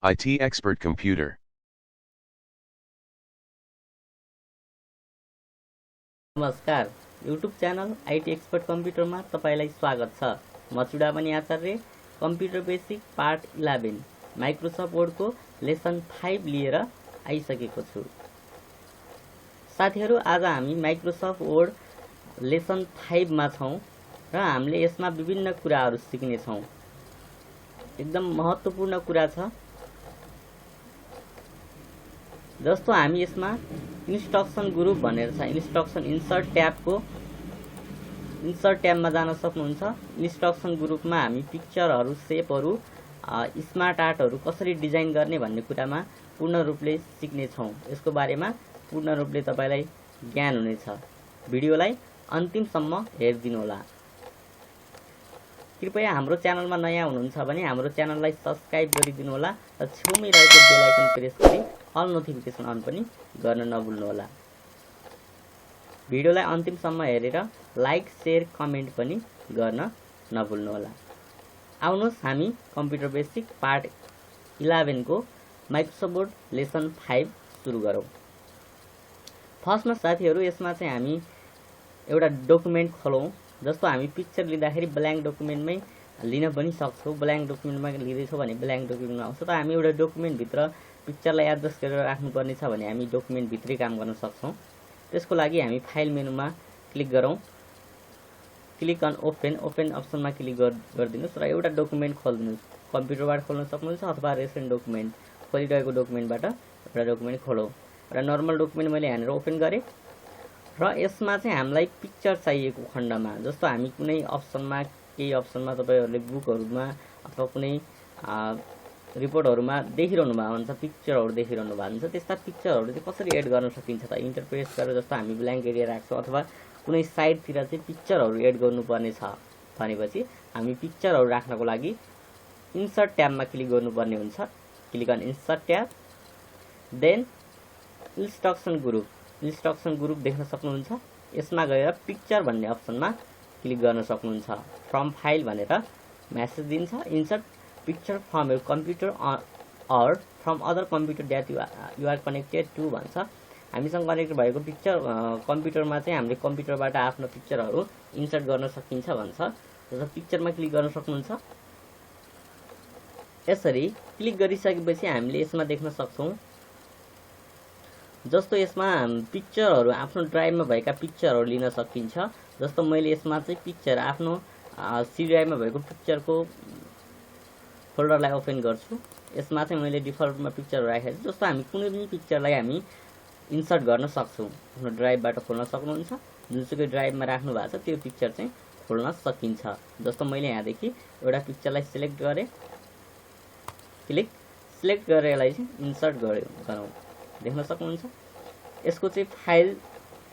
IT Expert Computer. नमस्कार, YouTube channel IT expert कम्प्युटरमा तपाईँलाई स्वागत छ। म Chudamani Acharya, computer basic part 11 Microsoft वर्डको लेसन 5 लिएर आइसकेको छु। साथीहरू, आज हामी माइक्रोसफ्ट वर्ड लेसन 5 मा छौँ र हामीले यसमा विभिन्न कुराहरू सिक्ने छौँ। एकदम महत्त्वपूर्ण कुरा छ। जस्तो हामी यसमा इन्स्ट्रक्सन ग्रुप भनेर छ, इन्स्ट्रक्सन इन्सर्ट ट्याबमा जान सक्नुहुन्छ। इन्स्ट्रक्सन ग्रुपमा हामी पिक्चरहरू, सेपहरू, स्मार्ट आर्टहरू कसरी डिजाइन गर्ने भन्ने कुरामा पूर्ण रूपले सिक्ने छौँ। यसको बारेमा पूर्ण रूपले तपाईँलाई ज्ञान हुनेछ। भिडियोलाई अन्तिमसम्म हेरिदिनुहोला। कृपया हाम्रो च्यानलमा नयाँ हुनुहुन्छ भने हाम्रो च्यानललाई सब्स्क्राइब गरिदिनुहोला र छेउमै रहेको बेल आइकन प्रेस गरी अल नोटिफिकेसन अन पनि गर्न नभुल्नुहोला। भिडियोलाई अन्तिमसम्म हेरेर लाइक, सेयर, कमेन्ट पनि गर्न नभुल्नुहोला। आउनुहोस् हामी कम्प्युटर बेसिक पार्ट 11 को माइक्रोसफ्ट वर्ड लेसन 5 सुरु गरौँ। फर्स्टमा साथीहरू, यसमा चाहिँ हामी एउटा डकुमेन्ट खोलौँ। जस्तो हामी पिक्चर लिँदाखेरि ब्ल्याङ्क डकुमेन्टमै लिन पनि सक्छौँ। ब्ल्याङ्क डकुमेन्टमा लिँदैछौँ भने ब्ल्याङ्क डकुमेन्टमा आउँछ। त हामी एउटा डकुमेन्टभित्र पिक्चरलाई एडजस्ट गरेर राख्नुपर्ने छ भने हामी डकुमेन्टभित्रै काम गर्न सक्छौँ। त्यसको लागि हामी फाइल मेनुमा क्लिक गरौँ। क्लिक अन ओपन अप्सनमा क्लिक गरिदिनुहोस् र एउटा डकुमेन्ट खोलिदिनुहोस्। कम्प्युटरबाट खोल्न सक्नुहुन्छ अथवा रेसेन्ट डकुमेन्ट, खोलिरहेको डकुमेन्टबाट एउटा डकुमेन्ट खोलौँ र नर्मल डकुमेन्ट मैले यहाँनिर ओपन गरेँ र यसमा चाहिँ हामीलाई पिक्चर चाहिएको खण्डमा, जस्तो हामी कुनै अप्सनमा, केही अप्सनमा तपाईँहरूले बुकहरूमा अथवा कुनै रिपोर्टहरूमा देखिरहनु भएको हुन्छ, पिक्चरहरू देखिरहनु भएको हुन्छ। त्यस्ता पिक्चरहरू चाहिँ कसरी एड गर्न सकिन्छ त? इन्टरप्रेस गरेर, जस्तो हामी ब्ल्याङ्क एरिया राख्छौँ अथवा कुनै साइडतिर चाहिँ पिक्चरहरू एड गर्नुपर्ने छ भनेपछि हामी पिक्चरहरू राख्नको लागि इन्सर्ट ट्याबमा क्लिक गर्नुपर्ने हुन्छ। Click on insert tab, then instruction group देख्न सक्नुहुन्छ। यसमा गएर पिक्चर भन्ने अप्सनमा क्लिक गर्न सक्नुहुन्छ। फ्रम फाइल भनेर म्यासेज दिन्छ। Insert picture from your computer or from other computer that you are connected to भन्छ। हामीसँग कनेक्ट भएको पिक्चर कम्प्युटरमा चाहिँ हामीले कम्प्युटरबाट आफ्नो पिक्चरहरू इन्सर्ट गर्न सकिन्छ भन्छ। जस्तो पिक्चरमा क्लिक गर्न सक्नुहुन्छ। यसरी क्लिक गरिसकेपछि हामीले यसमा देख्न सक्छौँ, जस्तो यसमा पिक्चरहरू, आफ्नो ड्राइभमा भएका पिक्चरहरू लिन सकिन्छ। जस्तो मैले यसमा चाहिँ पिक्चर, आफ्नो सी ड्राइभमा भएको पिक्चरको फोल्डरलाई ओपन गर्छु। यसमा चाहिँ मैले डिफल्टमा पिक्चर राखेको छु। जस्तो हामी कुनै पनि पिक्चरलाई हामी इन्सर्ट गर्न सक्छौँ। आफ्नो ड्राइभबाट खोल्न सक्नुहुन्छ। जुनसुकै ड्राइभमा राख्नु भएको छ त्यो पिक्चर चाहिँ खोल्न सकिन्छ। जस्तो मैले यहाँदेखि एउटा पिक्चरलाई सिलेक्ट गरेँ। सिलेक्ट गरेर यसलाई चाहिँ इन्सर्ट गरौँ। देख्न सक्नुहुन्छ यसको चाहिँ फाइल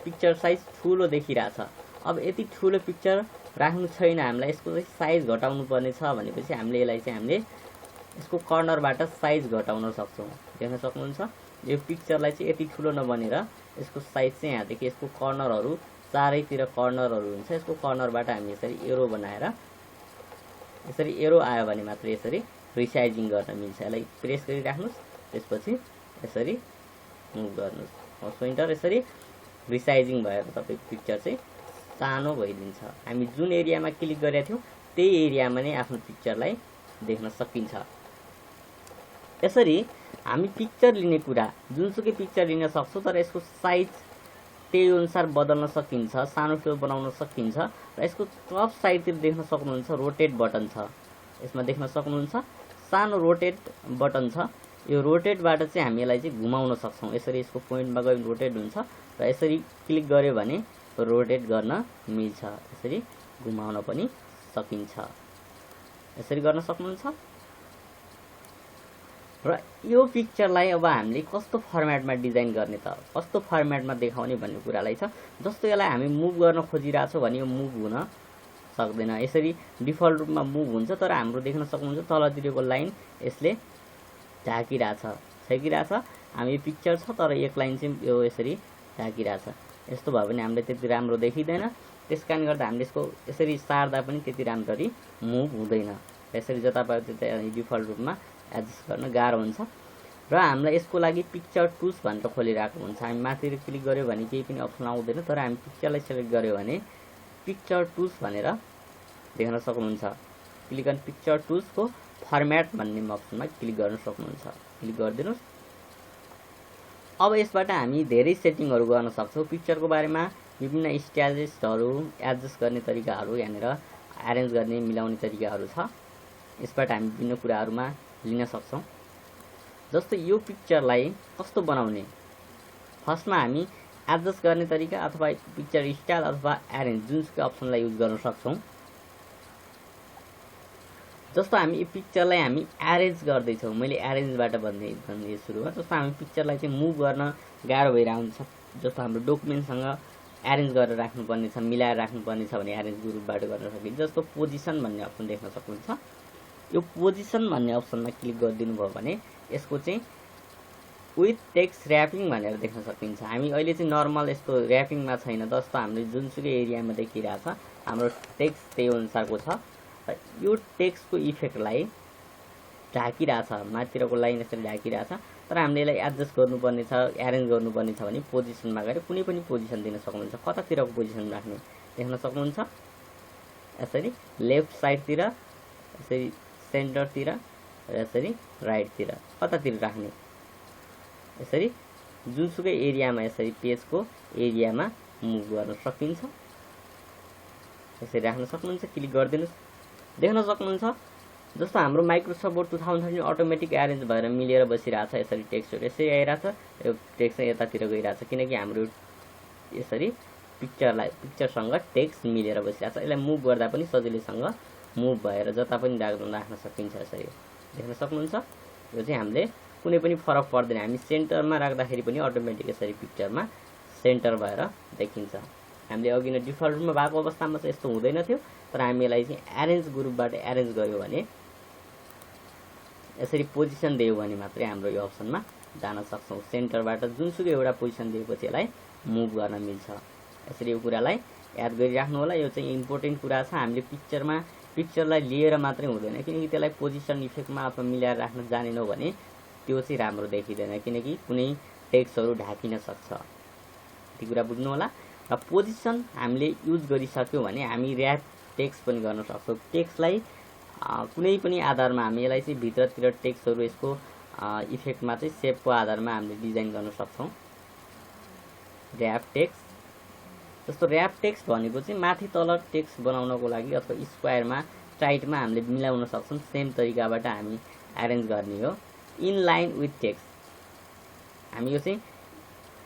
पिक्चर साइज ठुलो देखिरहेछ। अब यति ठुलो पिक्चर राख्नु छैन हामीलाई, यसको चाहिँ साइज घटाउनु पर्ने छ भनेपछि हामीले यसलाई चाहिँ हामीले यसको कर्नरबाट साइज घटाउन सक्छौँ। देख्न सक्नुहुन्छ यो पिक्चरलाई चाहिँ यति ठुलो नबनेर यसको साइज चाहिँ यहाँदेखि यसको कर्नरहरू, चारैतिर कर्नरहरू हुन्छ। यसको कर्नरबाट हामी यसरी एरो बनाएर, यसरी एरो आयो भने मात्र यसरी रिसाइजिङ गर्न मिल्छ। यसलाई प्रेस गरिराख्नुहोस्, त्यसपछि यसरी मुभ गर्नुहोस्। पोइन्टर यसरी रिसाइजिङ भएर तपाईँको पिक्चर चाहिँ सानो भइदिन्छ। हामी जुन एरियामा क्लिक गरेका थियौँ त्यही एरियामा नै आफ्नो पिक्चरलाई देख्न सकिन्छ। यसरी हामी पिक्चर लिने कुरा, जुनसुकै पिक्चर लिन सक्छौँ, तर यसको साइज त्यही अनुसार बदल्न सकिन्छ, सानो ठुलो बनाउन सकिन्छ। र यसको टप साइडतिर देख्न सक्नुहुन्छ रोटेट बटन छ। यसमा देख्न सक्नुहुन्छ सानो रोटेट बटन छ। यो रोटेटबाट चाहिँ हामी यसलाई चाहिँ घुमाउन सक्छौँ। यसरी यसको पोइन्टमा गयो रोटेट हुन्छ र यसरी क्लिक गर्यो भने रोटेट गर्न मिल्छ। यसरी घुमाउन पनि सकिन्छ। यसरी गर्न सक्नुहुन्छ। र यो पिक्चरलाई अब हामीले कस्तो फर्मेटमा डिजाइन गर्ने त, कस्तो फर्मेटमा देखाउने भन्ने कुरालाई छ। जस्तो यसलाई हामी मुभ गर्न खोजिरहेछौँ भने यो मुभ हुन सक्दैन। यसरी डिफल्ट रूपमा मुभ हुन्छ, तर हाम्रो देख्न सक्नुहुन्छ तलतिरको लाइन यसले छेकिरहेछ। हामी पिक्चर छ तर एक लाइन चाहिँ यो यसरी ढाकिरहेछ। यस्तो भयो भने हामीले त्यति राम्रो देखिँदैन। त्यस कारणले गर्दा हामीले यसको यसरी सार्दा पनि त्यति राम्ररी मुभ हुँदैन। यसरी जता पायो त्यता डिफल्ट रूपमा एडजस्ट गर्न गाह्रो हुन्छ र हामीलाई यसको लागि पिक्चर टुल्स भनेर खोलिरहेको हुन्छ। हामी माथि क्लिक गर्यो भने केही पनि अप्सन आउँदैन, तर हामी पिक्चरलाई सेलेक्ट गर्यो भने पिक्चर टुल्स भनेर देख्न सक्नुहुन्छ। क्लिक अन पिक्चर टुल्सको फर्मेट भन्ने अप्सनमा क्लिक गर्न सक्नुहुन्छ। क्लिक गरिदिनुहोस्। अब यसबाट हामी धेरै सेटिङहरू गर्न सक्छौँ। पिक्चरको बारेमा विभिन्न स्टाइलिस्टहरू एडजस्ट गर्ने तरिकाहरू यहाँनिर एरेन्ज गर्ने मिलाउने तरिकाहरू छ। यसबाट हामी विभिन्न कुराहरूमा लिन सक्छौँ। जस्तो यो पिक्चरलाई कस्तो बनाउने, फर्स्टमा हामी एडजस्ट गर्ने तरिका अथवा पिक्चर स्टाइल अथवा एरेन्ज जुनसुकै अप्सनलाई युज गर्न सक्छौँ। जस्तो हामी यो पिक्चरलाई हामी एरेन्ज गर्दैछौँ, मैले एरेन्जबाट भन्ने सुरुमा। जस्तो हामी पिक्चरलाई चाहिँ मुभ गर्न गाह्रो भइरहेको हुन्छ, जस्तो हाम्रो डकुमेन्टसँग एरेन्ज गरेर राख्नुपर्ने छ, मिलाएर राख्नुपर्ने छ भने एरेन्ज ग्रुपबाट गर्न सकिन्छ। जस्तो पोजिसन भन्ने अप्सन देख्न सक्नुहुन्छ। यो पोजिसन भन्ने अप्सनमा क्लिक गरिदिनु भयो भने यसको चाहिँ विथ टेक्स्ट ऱ्यापिङ भनेर देख्न सकिन्छ। हामी अहिले चाहिँ नर्मल यस्तो ऱ्यापिङमा छैन, जस्तो हामीले जुनसुकै एरियामा देखिरहेछ हाम्रो टेक्स्ट त्यही अनुसारको छ। यो टेक्स्टको इफेक्टलाई ढाकिरहेछ, माथितिरको लाइन यसरी ढाकिरहेछ, तर हामीले यसलाई एडजस्ट गर्नुपर्ने छ, एरेन्ज गर्नुपर्ने छ भने पोजिसनमा गएर कुनै पनि पोजिसन दिन सक्नुहुन्छ। कतातिरको पोजिसन राख्ने देख्न सक्नुहुन्छ। यसरी लेफ्ट साइडतिर, यसरी सेन्टरतिर, यसरी राइटतिर, कतातिर राख्ने, यसरी जुनसुकै एरियामा यसरी पेजको एरियामा मुभ गर्न सकिन्छ। यसरी राख्न सक्नुहुन्छ। क्लिक गरिदिनुहोस्। देख्न सक्नुहुन्छ जस्तो हाम्रो माइक्रोसफ्ट वर्ड 2013 अटोमेटिक एरेन्ज भएर मिलेर बसिरहेछ। यसरी टेक्स्टहरू यसरी आइरहेछ, यो टेक्स्ट यतातिर गइरहेछ किनकि हाम्रो यसरी पिक्चरसँग टेक्स्ट मिलेर बसिरहेछ। यसलाई मुभ गर्दा पनि सजिलैसँग मुभ भएर जता पनि राख्न सकिन्छ। यसरी देख्न सक्नुहुन्छ। यो चाहिँ हामीले कुनै पनि फरक पर्दैन, हामी सेन्टरमा राख्दाखेरि पनि अटोमेटिक यसरी पिक्चरमा सेन्टर भएर देखिन्छ। हामीले अघि नै डिफल्ट रूपमा भएको अवस्थामा चाहिँ यस्तो हुँदैन थियो, तर हामी यसलाई चाहिँ एरेन्ज ग्रुपबाट एरेन्ज गर्यो भने यसरी पोजिसन दियो भने मात्रै हाम्रो यो अप्सनमा जान सक्छौँ। सेन्टरबाट जुनसुकै एउटा पोजिसन दिएपछि यसलाई मुभ गर्न मिल्छ। यसरी यो कुरालाई याद गरिराख्नु होला। यो चाहिँ इम्पोर्टेन्ट कुरा छ। हामीले पिक्चरलाई लिएर मात्रै हुँदैन, किनकि त्यसलाई पोजिसन इफेक्टमा अथवा मिलाएर राख्न जानेनौँ भने त्यो चाहिँ राम्रो देखिँदैन, किनकि कुनै टेक्स्टहरू ढाकिन सक्छ। त्यो कुरा बुझ्नु होला। र पोजिसन हामीले युज गरिसक्यौँ भने हामी ऱ्याप टेक्स्ट पनि गर्न सक्छौँ। टेक्स्टलाई कुनै पनि आधारमा हामी यसलाई चाहिँ भित्रतिर टेक्स्टहरू यसको इफेक्टमा चाहिँ सेपको आधारमा हामीले डिजाइन गर्न सक्छौँ। ऱ्याप टेक्स्ट जस्तो ऱ्याप टेक्स्ट भनेको चाहिँ माथि तल टेक्स्ट बनाउनको लागि अथवा स्क्वायरमा टाइटमा हामीले मिलाउन सक्छौँ। सेम तरिकाबाट हामी एरेन्ज गर्ने हो। इन लाइन विथ टेक्स्ट हामी यो चाहिँ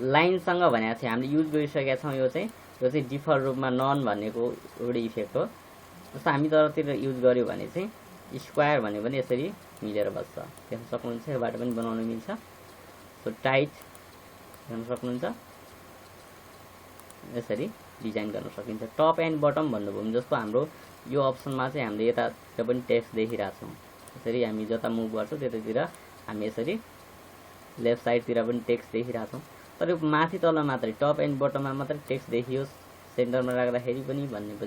लाइनसँग भनेको थियो, हामीले युज गरिसकेका छौँ। यो चाहिँ डिफल्ट रूपमा नन भनेको एउटै इफेक्ट हो। जस्तो हामी तलतिर युज गर्यो भने चाहिँ स्क्वायर भन्यो भने यसरी मिलेर बस्छ। देख्न सक्नुहुन्छ। योबाट पनि बनाउन मिल्छ। सो टाइट देख्न सक्नुहुन्छ। यसरी डिजाइन गर्न सकिन्छ। टप एन्ड बटम भन्नुभयो भने जस्तो हाम्रो यो अप्सनमा चाहिँ हामीले यतातिर पनि टेक्स्ट देखिरहेछौँ। यसरी हामी जता मुभ गर्छौँ त्यतातिर हामी यसरी लेफ्ट साइडतिर पनि टेक्स्ट देखिरहेछौँ। तर यो माथि तल मात्रै टप एन्ड बटममा मात्रै टेक्स्ट देखियोस्, सेन्टरमा राख्दाखेरि पनि भन्नेको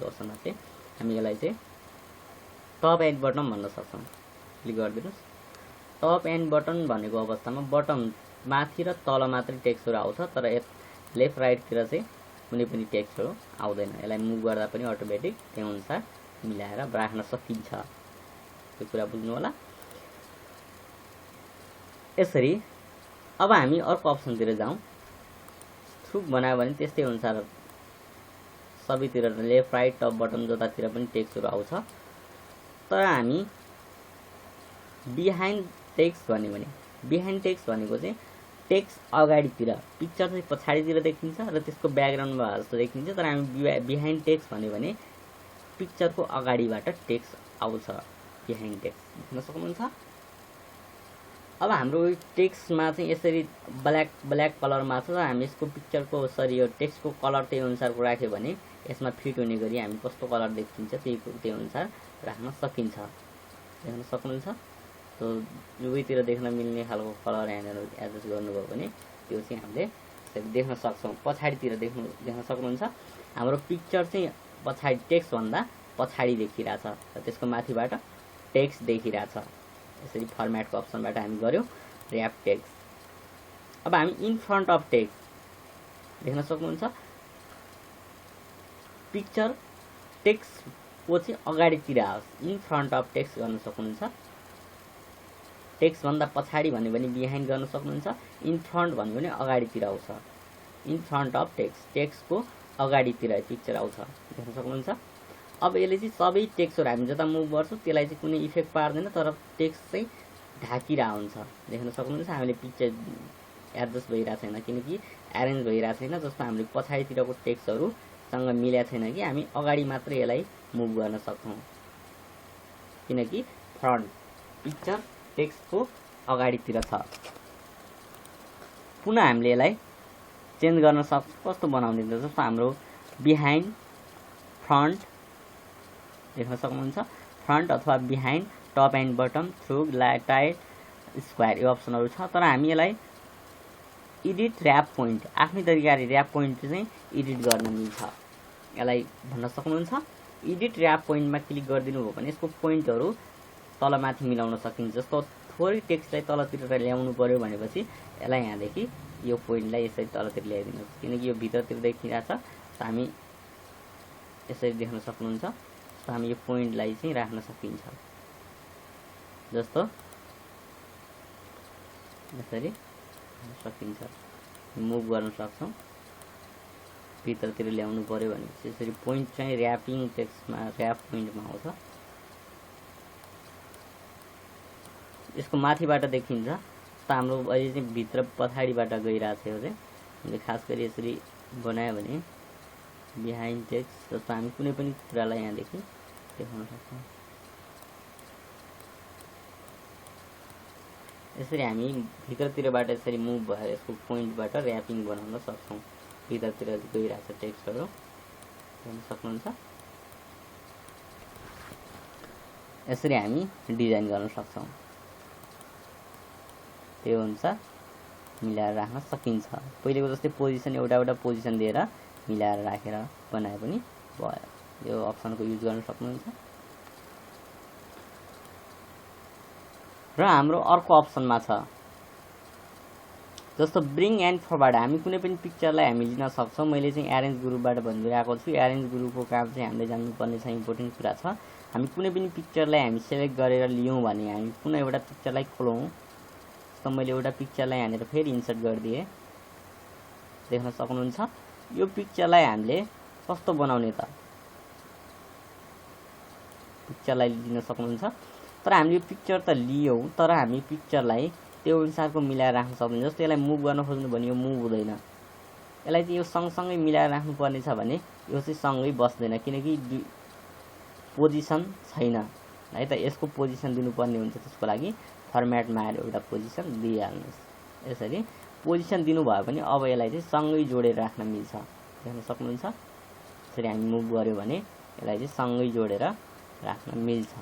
अप्सनमा चाहिँ हामी यसलाई चाहिँ टप एन्ड बटम भन्न सक्छौँ। क्लिक गरिदिनुहोस्। टप एन्ड बटम भनेको अवस्थामा बटम माथि र तल मात्रै टेक्स्टहरू आउँछ, तर लेफ्ट राइटतिर चाहिँ कुनै पनि टेक्स्टहरू आउँदैन। यसलाई मुभ गर्दा पनि अटोमेटिक त्यही अनुसार मिलाएर राख्न सकिन्छ। त्यो कुरा बुझ्नु होला। यसरी अब हामी अर्को अप्सनतिर जाउँ। थ्रुक बनायो भने त्यस्तै अनुसार सबैतिर लेफ्ट राइट टप बटम जतातिर पनि टेक्स्टहरू आउँछ। तर हामी बिहाइन्ड टेक्स्ट भन्यो भने बिहाइन्ड टेक्स्ट भनेको चाहिँ टेक्स्ट अगाडितिर, पिक्चर चाहिँ पछाडितिर देखिन्छ र त्यसको ब्याकग्राउन्डमा जस्तो देखिन्छ। तर हामी बिहाइन्ड टेक्स्ट भन्यो भने पिक्चरको अगाडिबाट टेक्स्ट आउँछ। बिहाइन्ड टेक्स्ट देख्न सक्नुहुन्छ। अब हाम्रो टेक्स्टमा चाहिँ यसरी ब्ल्याक कलरमा छ। हामी यसको पिक्चरको यो टेक्स्टको कलर त्यही अनुसारको राख्यो भने यसमा फिट हुने गरी हामी कस्तो कलर देखिन्छ त्यही अनुसार राख्न सकिन्छ। देख्न सक्नुहुन्छ। तो दुवैतिर देख्न मिल्ने खालको कलर यहाँनिर एडजस्ट गर्नुभयो भने त्यो चाहिँ हामीले देख्न सक्छौँ। पछाडितिर देख्न सक्नुहुन्छ। हाम्रो पिक्चर चाहिँ पछाडि टेक्स्ट भन्दा पछाडि देखिरहेछ र त्यसको माथिबाट टेक्स्ट देखिरहेछ। यसरी फर्मेटको अप्सनबाट हामी गर्यौं र्याप टेक्स्ट। अब हामी इन फ्रन्ट अफ टेक्स्ट देख्न सक्नुहुन्छ पिक्चर टेक्स्टको चाहिँ अगाडितिर आओस् इन फ्रन्ट अफ टेक्स्ट गर्न सक्नुहुन्छ। टेक्स्ट भन्दा पछाडि भन्यो भने बिहाइन्ड गर्न सक्नुहुन्छ। इन फ्रन्ट भन्यो भने अगाडितिर आउँछ। इन फ्रन्ट अफ टेक्स्ट टेक्स्टको अगाडितिर पिक्चर आउँछ देख्न सक्नुहुन्छ। अब यसले चाहिँ सबै टेक्स्टहरु हामी जता मुभ गर्छौं त्यसलाई चाहिँ कुनै इफेक्ट पार्दैन तर टेक्स्ट चाहिँ ढाकिरा हुन्छ देख्न सक्नुहुन्छ। हामीले पिक्चर एडजस्ट भइरा छैन किनकि एरेन्ज भइरा छैन जस्तो हामीले पछाडितिरको टेक्स्टहरु सँग मिल्या छैन कि हामी अगाडि मात्र यसलाई मुभ गर्न सक्छौं किनकि फ्रन्ट पिक्चर टेक्स्टको अगाडितिर छ। पुनः हामीले यसलाई चेन्ज गर्न सक्छौं कस्तो बनाउने त जस्तो हाम्रो बिहाइन्ड फ्रन्ट देख्न सक्नुहुन्छ। फ्रन्ट अथवा behind top and bottom through tight square यो अप्सनहरु छ तर हामी यसलाई एडिट र्याप पोइन्ट आफ्नै तरिकाले र्याप पोइन्ट चाहिँ एडिट गर्न मिल्छ। यसलाई भन्न सक्नुहुन्छ एडिट र्याप पोइन्टमा क्लिक गरिदिनु भयो भने यसको पोइन्टहरु तलमाथि मिलाउन सकिन्छ। जस्तो थोरै टेक्स्टलाई तलतिर ल्याउनु पर्यो भनेपछि यसलाई यहाँदेखि यो पोइन्टलाई यसरी तलतिर ल्याइदिनुहोस् किनकि यो भित्रतिर देखिरहेछ त हामी यसरी देख्न सक्नुहुन्छ। त हामी यो पोइन्टलाई चाहिँ राख्न सकिन्छ जस्तो यसरी सकिन्छ मुभ गर्न सक्छौं। भित्रतिर ल्याउनु पर्यो भने यसरी पोइन्ट चाहिँ र्यापिङ टेक्स्टमा र्याप पोइन्टमा आउँछ। यसको माथिबाट देखिन्छ त हाम्रो अहिले चाहिँ भित्र पछाडिबाट गइरहेछ यो चाहिँ हामीले खास गरी यसरी बनायो भने बिहाइन्ड टेक्स्ट जस्तो हामी कुनै पनि कुरालाई यहाँदेखि देखाउन सक्छौं। यसरी हामी भित्रतिरबाट यसरी मुभ भएर यसको पोइन्टबाट र्यापिङ बनाउन सक्छौं। भित्रतिर गइरहेछ टेक्स्टहरु हेर्न सक्नुहुन्छ। यसरी हामी डिजाइन गर्न सक्छौं। त्यो अनुसार मिलाएर राख्न सकिन्छ। पहिलेको जस्तै पोजिसन एउटा पोजिसन दिएर मिलाएर राखेर बनाए पनि भयो। यो अप्सनको युज गर्न सक्नुहुन्छ। र हाम्रो अर्को अप्सनमा छ जस्तो ब्रिङ एन्ड फरवर्ड हामी कुनै पनि पिक्चरलाई हामी लिन सक्छौं। मैले चाहिँ एरेन्ज ग्रुपबाट भनिरहेको छु। एरेन्ज ग्रुपको काम चाहिँ हामीले जान्नुपर्ने चाहिँ इम्पोर्टेन्ट कुरा छ। हामी कुनै पनि पिक्चरलाई हामी सेलेक्ट गरेर लियौं भने हामी कुनै एउटा पिक्चरलाई खोलौं। जस्तो मैले एउटा पिक्चरलाई यहाँनिर फेरि इन्सर्ट गरिदिए देख्न सक्नुहुन्छ। यो पिक्चरलाई हामीले कस्तो बनाउने त पिक्चरलाई लिन सक्नुहुन्छ। तर हामीले यो पिक्चर त लियौं तर हामी पिक्चरलाई त्यो अनुसारको मिलाएर राख्न सक्दैन। जस्तो यसलाई मुभ गर्न खोज्नु भने यो मुभ हुँदैन। यसलाई चाहिँ यो सँगसँगै मिलाएर राख्नु पर्ने छ भने यो चाहिँ सँगै बस्दैन किनकि पोजिसन छैन है त। यसको पोजिसन दिनुपर्ने हुन्छ त्यसको लागि फर्मेटमा आएर एउटा पोजिसन दिइहाल्नुस्। यसरी पोजिसन दिनु भयो भने अब यसलाई चाहिँ सँगै जोडेर राख्न मिल्छ देख्न सक्नुहुन्छ। यसरी हामी मुभ गर्यो भने यसलाई चाहिँ सँगै जोडेर राख्न मिल्छ।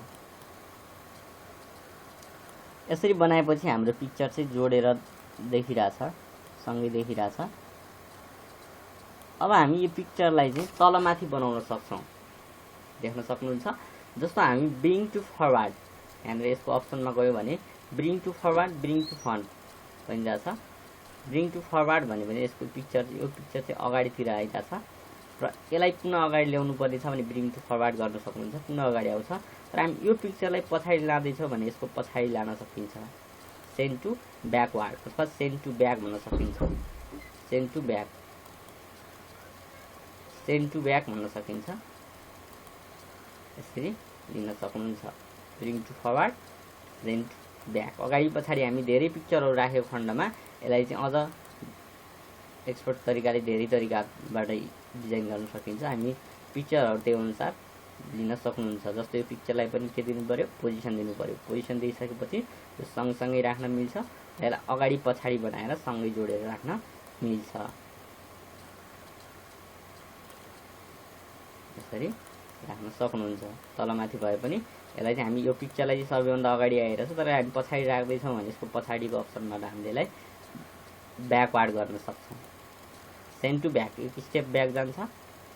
यसरी बनाएपछि हाम्रो पिक्चर चाहिँ जोडेर देखिरहेछ सँगै देखिरहेछ। अब हामी यो पिक्चरलाई चाहिँ तलमाथि बनाउन सक्छौं देख्न सक्नुहुन्छ। जस्तो हामी ब्रिङ टु फरवर्ड यहाँनिर यसको अप्सनमा गयो भने bring to forward bring to front भनिरहेछ। ब्रिङ टु फरवर्ड भन्यो भने यसको पिक्चर यो पिक्चर चाहिँ अगाडितिर आइरहेछ र यसलाई पुनः अगाडि ल्याउनु पर्ने छ भने ब्रिङ टु फरवर्ड गर्न सक्नुहुन्छ पुनः अगाडि आउँछ। तर हामी यो पिक्चरलाई पछाडि लाँदैछौँ भने यसको पछाडि लान सकिन्छ। सेन्ड टु ब्याकवार्ड अथवा सेन्ड टु ब्याक भन्न सकिन्छ। सेन्ड टु ब्याक भन्न सकिन्छ। यसरी लिन सक्नुहुन्छ bring to forward send to back. अगाडि पछाडि हामी धेरै पिक्चरहरु राखेको खण्डमा यसलाई चाहिँ अझ एक्सपर्ट तरिकाले धेरै तरिकाबाट डिजाइन गर्न सकिन्छ। हामी पिक्चरहरु त्यो अनुसार लिन सक्नुहुन्छ। जस्तो यो पिक्चरलाई पनि के दिनु पर्यो पोजिसन दिनु पर्यो। पोजिसन दिइसकेपछि यो सँगसँगै राख्न मिल्छ। यसलाई अगाडि पछाडि बनाएर सँगै जोडेर राख्न मिल्छ। यसरी राख्न सक्नुहुन्छ। तलमाथि भए पनि यसलाई चाहिँ हामी यो पिक्चरलाई चाहिँ सबैभन्दा अगाडि आइरहेछ तर हामी पछाडि राख्दैछौँ भने यसको पछाडिको अप्सनबाट हामीले यसलाई ब्याकवार्ड गर्न सक्छौँ। सेन्ड टु ब्याक एक स्टेप ब्याक जान्छ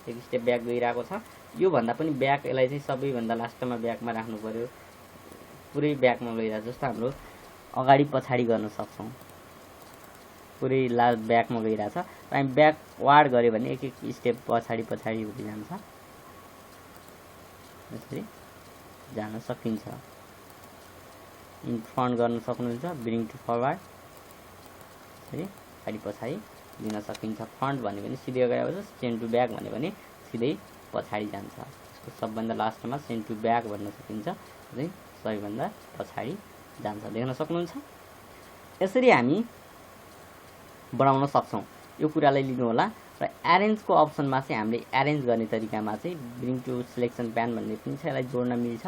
एक स्टेप ब्याक गइरहेको छ। यो भन्दा पनि ब्याक यसलाई चाहिँ सबैभन्दा लास्टमा ब्याकमा राख्नु पर्यो। पुरै ब्याकमा गइरहेछ। जस्तो हाम्रो अगाडि पछाडि गर्न सक्छौँ, पुरै लास्ट ब्याकमा गइरहेछ। र हामी ब्याकवार्ड गऱ्यो भने एक एक स्टेप पछाडि पछाडि हुँदै जान्छ, यसरी जान सकिन्छ। इन फ्रन्ट गर्न सक्नुहुन्छ, ब्रिङ टु फरवर्ड, यसरी अगाडि पछाडि दिन सकिन्छ। फ्रन्ट भन्यो भने सिधै अगाडि आउँछ, सेन्ड टु ब्याक भन्यो भने सिधै पछाडि जान्छ। यसको सबभन्दा लास्टमा सेन्ड टु ब्याक भन्न सकिन्छ, चाहिँ सबैभन्दा पछाडि जान्छ। देख्न सक्नुहुन्छ। यसरी हामी बनाउन सक्छौँ। यो कुरालाई लिनु होला। र एरेन्जको अप्सनमा चाहिँ हामीले एरेन्ज गर्ने तरिकामा चाहिँ ब्रिङ टु सिलेक्सन प्यान भन्ने पनि छ, यसलाई जोड्न मिल्छ।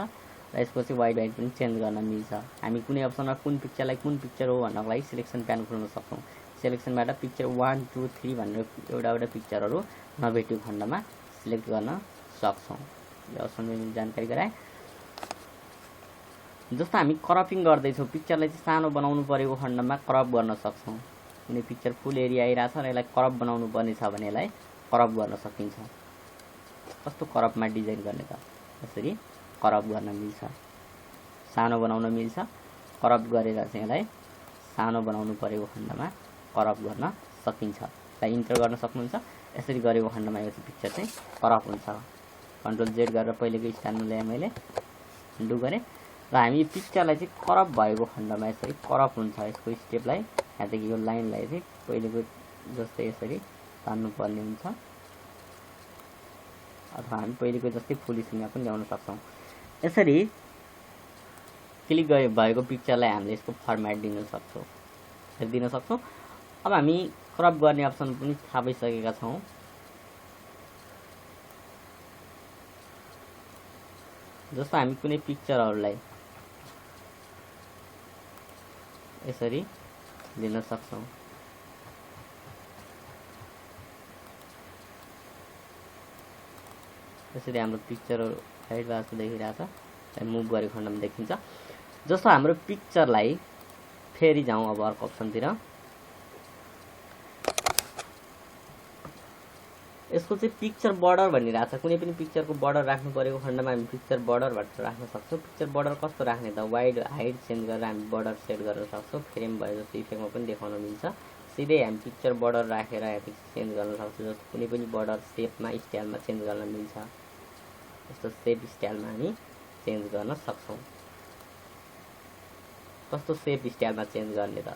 र यसको चाहिँ वाइड पनि चेन्ज गर्न मिल्छ। हामी कुनै अप्सनमा कुन पिक्चरलाई कुन पिक्चर हो भन्नको लागि सिलेक्सन प्यान खोल्न सक्छौँ। सिलेक्सनबाट पिक्चर 1 2 3 भनेर एउटा पिक्चरहरू नभेटेको खण्डमा सिलेक्ट गर्न सक्छौँ। यो अप्सनमा जानकारी गराएँ। जस्तो हामी क्रपिङ गर्दैछौँ, पिक्चरलाई चाहिँ सानो बनाउनु परेको खण्डमा क्रप गर्न सक्छौँ। कुनै पिक्चर फुल एरिया आइरहेछ र यसलाई क्रप बनाउनु पर्ने छ भने यसलाई क्रप गर्न सकिन्छ। कस्तो क्रपमा डिजाइन गर्ने त, यसरी क्रप गर्न मिल्छ, सानो बनाउन मिल्छ। क्रप गरेर चाहिँ यसलाई सानो बनाउनु परेको खण्डमा क्रप गर्न सकिन्छ। यसलाई इन्टर गर्न सक्नुहुन्छ। यसरी गरेको खण्डमा यो पिक्चर चाहिँ क्रप हुन्छ। कन्ट्रोल जेड गरेर पहिलेको स्टाइलमा ल्याएँ मैले, उन्डु गरेँ। र हामी पिक्चरलाई चाहिँ क्रप भएको खण्डमा यसरी क्रप हुन्छ। यसको स्टेपलाई यहाँदेखि यो लाइनलाई चाहिँ पहिलेको जस्तै यसरी तान्नुपर्ने हुन्छ, अथवा हामी पहिलेको जस्तै फुल स्क्रिनमा पनि ल्याउन सक्छौँ। यसरी क्लिक भएको पिक्चरलाई हामीले यसको फर्मेट दिन सक्छौँ। अब हामी क्रप गर्ने अप्सन पनि थाहा पाइसकेका छौँ। जस्तो हामी कुनै पिक्चरहरूलाई यसरी दिन सक्छौँ। यसरी हाम्रो पिक्चरहरू साइड भएको देखिरहेछ, मुभ गरेको खण्डमा देखिन्छ। जस्तो हाम्रो पिक्चरलाई फेरि जाउँ अब अर्को अप्सनतिर। यसको चाहिँ पिक्चर बर्डर भनिरहेछ। कुनै पनि पिक्चरको बर्डर राख्नु परेको खण्डमा हामी पिक्चर बर्डरबाट राख्न सक्छौँ। पिक्चर बर्डर कस्तो राख्ने त, वाइड हाइट चेन्ज गरेर हामी बर्डर सेट गर्न सक्छौँ। फ्रेम भयो जस्तो इफेक्टमा पनि देखाउन मिल्छ। सिधै हामी पिक्चर बर्डर राखेर यहाँदेखि चेन्ज गर्न सक्छौँ। जस्तो कुनै पनि बर्डर सेपमा स्टाइलमा चेन्ज गर्न मिल्छ। यस्तो सेप स्टाइलमा हामी चेन्ज गर्न सक्छौँ। कस्तो सेप स्टाइलमा चेन्ज गर्ने त,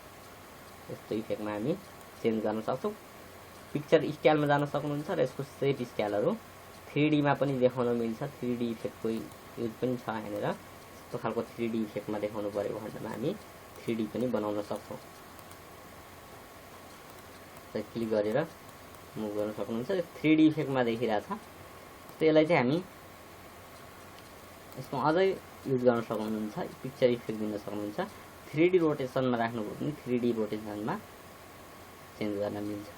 यस्तो इफेक्टमा हामी चेन्ज गर्न सक्छौँ। पिक्चर स्टाइलमा जान सक्नुहुन्छ। र यसको सेप स्टाइलहरू 3D मा पनि देखाउन मिल्छ। 3D इफेक्टको युज पनि छ यहाँनिर। यस्तो खालको 3D इफेक्टमा देखाउनु परेको खण्डमा हामी 3D पनि बनाउन सक्छौँ। क्लिक गरेर मुभ गर्न सक्नुहुन्छ। 3D इफेक्टमा देखिरहेछ। त्यसलाई चाहिँ हामी यसमा अझै युज गर्न सक्नुहुन्छ। पिक्चर इफेक्ट दिन सक्नुहुन्छ। 3D रोटेसनमा राख्नुभयो भने 3D रोटेसनमा चेन्ज गर्न मिल्छ।